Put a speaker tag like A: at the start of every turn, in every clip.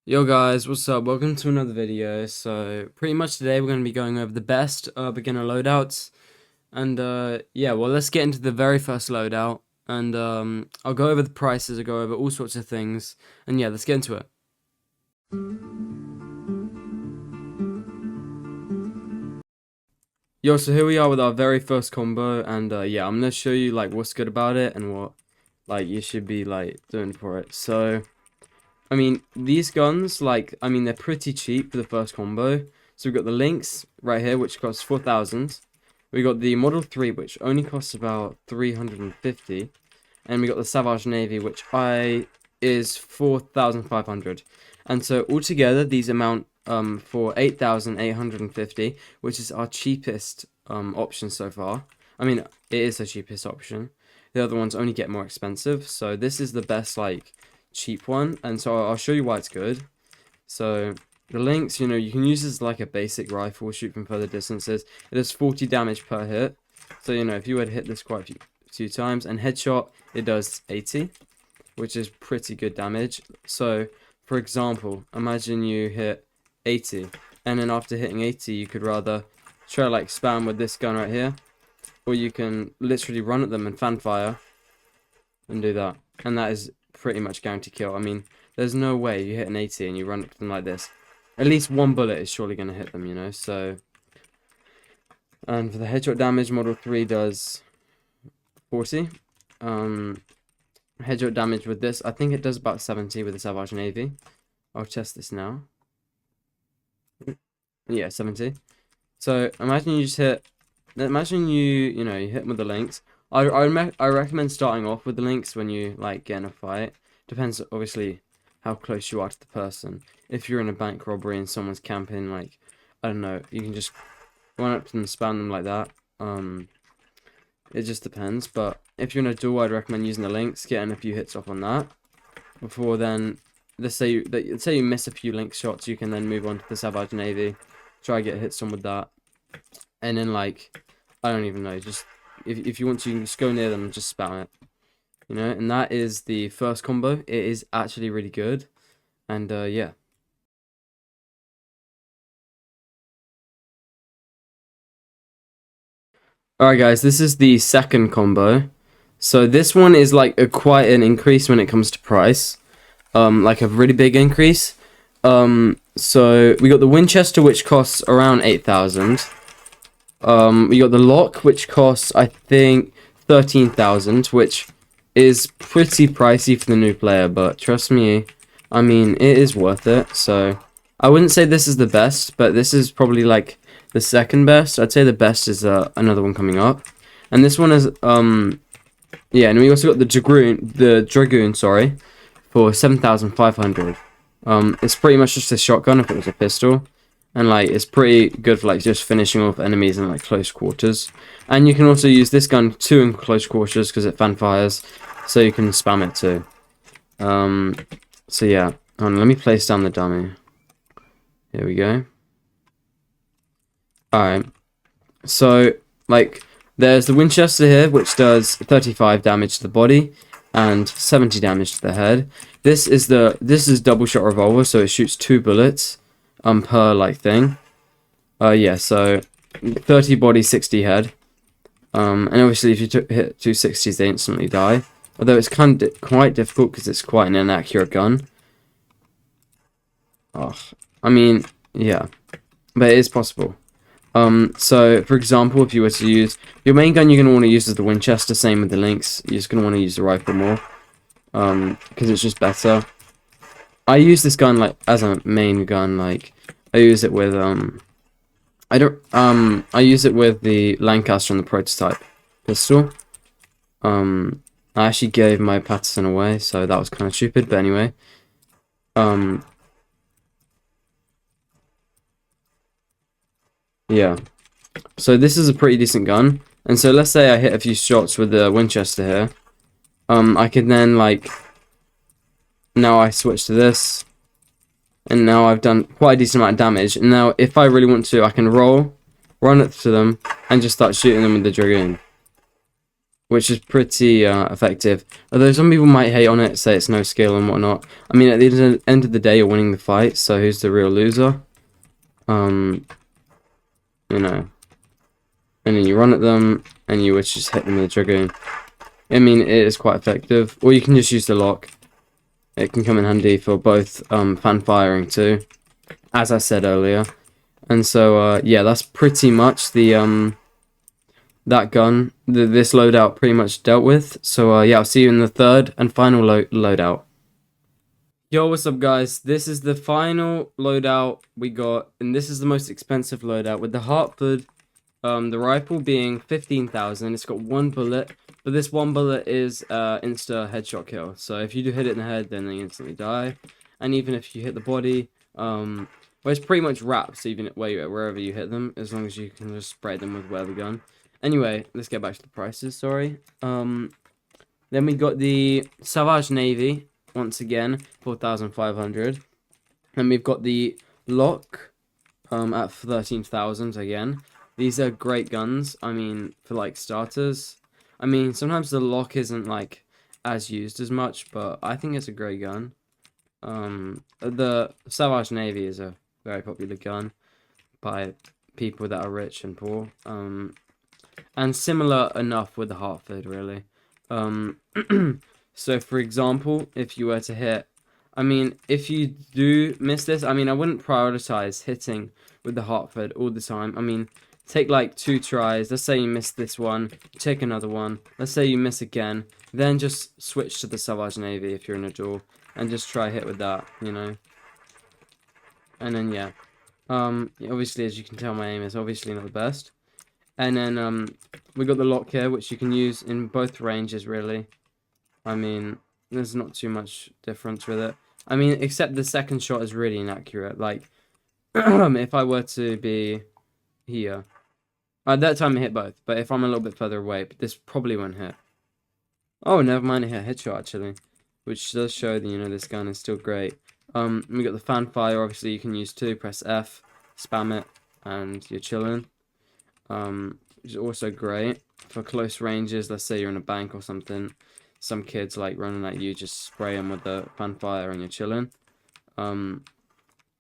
A: Yo guys, what's up? Welcome to another video. So pretty much today we're going to be going over the best beginner loadouts. And yeah, well, let's get into the very first loadout. And I'll go over the prices, I'll go over all sorts of things. And yeah, let's get into it. Yo, so here we are with our very first combo. And yeah, I'm going to show you like what's good about it and what like you should be like doing for it. So I mean, these guns, like, I mean, they're pretty cheap for the first combo. So we've got the Lynx right here, which costs 4,000. We got the Model 3, which only costs about 350. And we got the Savage Navy, which is 4,500. And so altogether, these amount for 8,850, which is our cheapest option so far. I mean, it is the cheapest option. The other ones only get more expensive. So this is the best, like, cheap one, and so I'll show you why it's good. So the Lynx, you can use this as like a basic rifle, shoot from further distances. It does 40 damage per hit, so if you were to hit this quite a few times, and headshot it does 80, which is pretty good damage. So for example, imagine you hit 80, and then after hitting 80 you could rather try like spam with this gun right here, or you can literally run at them and fan fire and do that, and that is pretty much guaranteed kill. I mean, there's no way you hit an 80 and you run up to them like this. At least one bullet is surely going to hit them, so. And for the headshot damage, Model 3 does 40. Headshot damage with this, I think it does about 70 with the Savage Navy. I'll test this now. Yeah, 70. So imagine you just hit, imagine you hit them with the Lynx. I recommend starting off with the Lynx when you like get in a fight. Depends obviously how close you are to the person. If you're in a bank robbery and someone's camping, like, I don't know, you can just run up to them, spam them like that. It just depends. But if you're in a duel, I'd recommend using the Lynx, getting a few hits off on that. Before then, let's say you miss a few Lynx shots, you can then move on to the Savage Navy, try get hits on with that, and then like, I don't even know, just if you want to, just go near them and just spam it, and that is the first combo. It is actually really good, and yeah. Alright guys, this is the second combo. So this one is like quite an increase when it comes to price, like a really big increase. So we got the Winchester, which costs around 8,000. We got the lock, which costs, I think, 13,000, which is pretty pricey for the new player, but trust me, I mean, it is worth it. So I wouldn't say this is the best, but this is probably like the second best. I'd say the best is another one coming up, and this one is yeah, and we also got the Dragoon, sorry, for 7,500. It's pretty much just a shotgun if it was a pistol. And like, it's pretty good for like just finishing off enemies in like close quarters. And you can also use this gun too in close quarters because it fan fires, so you can spam it too. So yeah, let me place down the dummy. Here we go. Alright, so like, there's the Winchester here, which does 35 damage to the body and 70 damage to the head. This is double shot revolver, so it shoots 2 bullets per like thing. Yeah, so 30 body, 60 head. And obviously if you hit 260s, they instantly die. Although it's kind of quite difficult because it's quite an inaccurate gun. Oh, I mean, yeah, but it is possible. So for example, if you were to use your main gun, you're gonna want to use is the Winchester. Same with the Lynx. You're just gonna want to use the rifle more, because it's just better. I use this gun like as a main gun. Like, I use it with I use it with the Lancaster and the prototype pistol. I actually gave my Patterson away, so that was kind of stupid. But anyway, yeah. So this is a pretty decent gun, and so let's say I hit a few shots with the Winchester here. I can then like, now I switch to this, and now I've done quite a decent amount of damage. And now if I really want to, I can run up to them and just start shooting them with the Dragoon. which is pretty effective. Although some people might hate on it, say it's no skill and whatnot. I mean, at the end of the day, you're winning the fight, so who's the real loser? Um, you know, and then you run at them, and you just hit them with a dragoon. I mean, it is quite effective. Or you can just use the lock. It can come in handy for both fan firing too, as I said earlier. And so, yeah, that's pretty much the that gun, this loadout pretty much dealt with. So, yeah, I'll see you in the third and final loadout. Yo, what's up, guys? This is the final loadout we got, and this is the most expensive loadout with the Hartford. The rifle being 15,000. It's got one bullet, but this one bullet is insta headshot kill. So if you do hit it in the head, then they instantly die. And even if you hit the body, well, it's pretty much wraps even wherever you hit them, as long as you can just spray them with whatever gun. Anyway, let's get back to the prices. Sorry. Then we got the Savage Navy once again, 4,500. And we've got the Lock at 13,000 again. These are great guns. I mean, for like starters. I mean, sometimes the Lock isn't like as used as much, but I think it's a great gun. The Savage Navy is a very popular gun by people that are rich and poor. And similar enough with the Hartford, really. So for example, if you were to hit, I mean, if you do miss this, I mean, I wouldn't prioritize hitting with the Hartford all the time. I mean, take like 2 tries. Let's say you miss this one, take another one. Let's say you miss again, then just switch to the Savage Navy if you're in a duel, and just try hit with that, you know. And then yeah, obviously as you can tell, my aim is obviously not the best. And then we got the lock here, which you can use in both ranges really. I mean, there's not too much difference with it. I mean, except the second shot is really inaccurate. Like, if I were to be here, at that time I hit both. But if I'm a little bit further away, this probably won't hit. Oh, never mind, it hit a headshot actually, which does show that, you know, this gun is still great. We got the fan fire. Obviously, you can use too. Press F, spam it, and you're chilling. Which is also great for close ranges. Let's say you're in a bank or something. Some kids like running at you, just spray them with the fan fire and you're chilling. And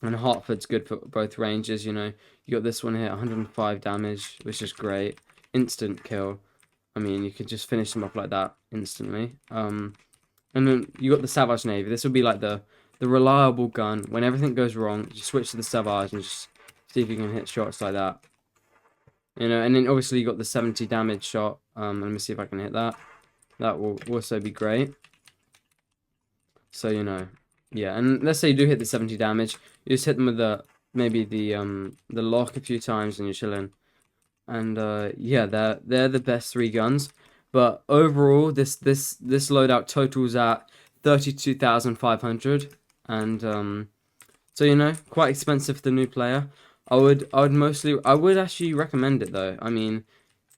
A: Hartford's good for both ranges, you know. You got this one here, 105 damage, which is great. Instant kill. I mean, you could just finish them off like that instantly. And then you got the Savage Navy. This would be like the reliable gun. When everything goes wrong, you switch to the Savage and just see if you can hit shots like that. You know, and then obviously you got the 70 damage shot. Let me see if I can hit that. That will also be great. So, you know, yeah. And let's say you do hit the 70 damage. You just hit them with maybe the lock a few times and you're chilling. And yeah, they're the best 3 guns. But overall, this loadout totals at 32,500. And so, you know, quite expensive for the new player. I would actually recommend it though. I mean,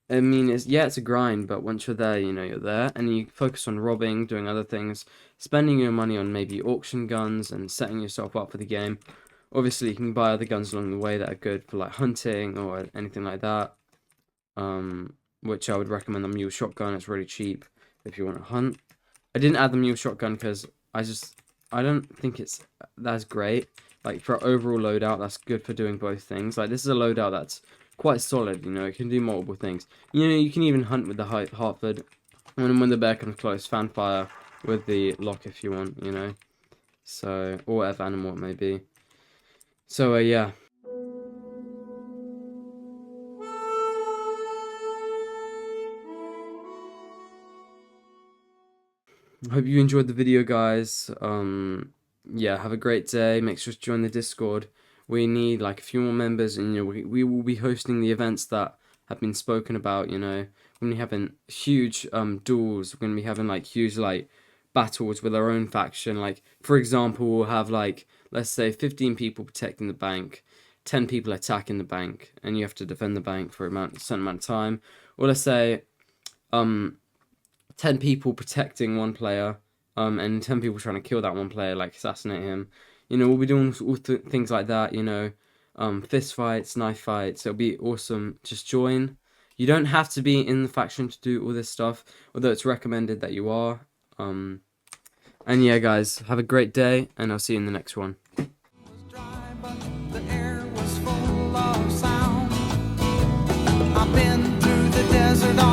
A: it's a grind, but once you're there, you know you're there, and you focus on robbing, doing other things, spending your money on maybe auction guns and setting yourself up for the game. Obviously, you can buy other guns along the way that are good for like hunting or anything like that. Which I would recommend the mule shotgun. It's really cheap if you want to hunt. I didn't add the mule shotgun because I don't think it's that's great. Like for overall loadout, that's good for doing both things. Like this is a loadout that's quite solid, you know, it can do multiple things. You know, you can even hunt with the Hartford. When the bear comes close, fan fire with the lock if you want, you know. So, or whatever animal it may be. So, yeah. Hope you enjoyed the video, guys. Yeah, have a great day. Make sure to join the Discord. We need like a few more members, and you know, we will be hosting the events that have been spoken about. You know, we're gonna be having huge duels. We're gonna be having like huge like battles with our own faction. Like for example, we'll have like let's say 15 people protecting the bank, 10 people attacking the bank, and you have to defend the bank for a certain amount of time. Or let's say 10 people protecting one player, and 10 people trying to kill that one player, like assassinate him. You know, we'll be doing all things like that, you know, fist fights, knife fights. It'll be awesome. Just join. You don't have to be in the faction to do all this stuff, although it's recommended that you are. And yeah, guys, have a great day, and I'll see you in the next one.
B: I've been through the desert.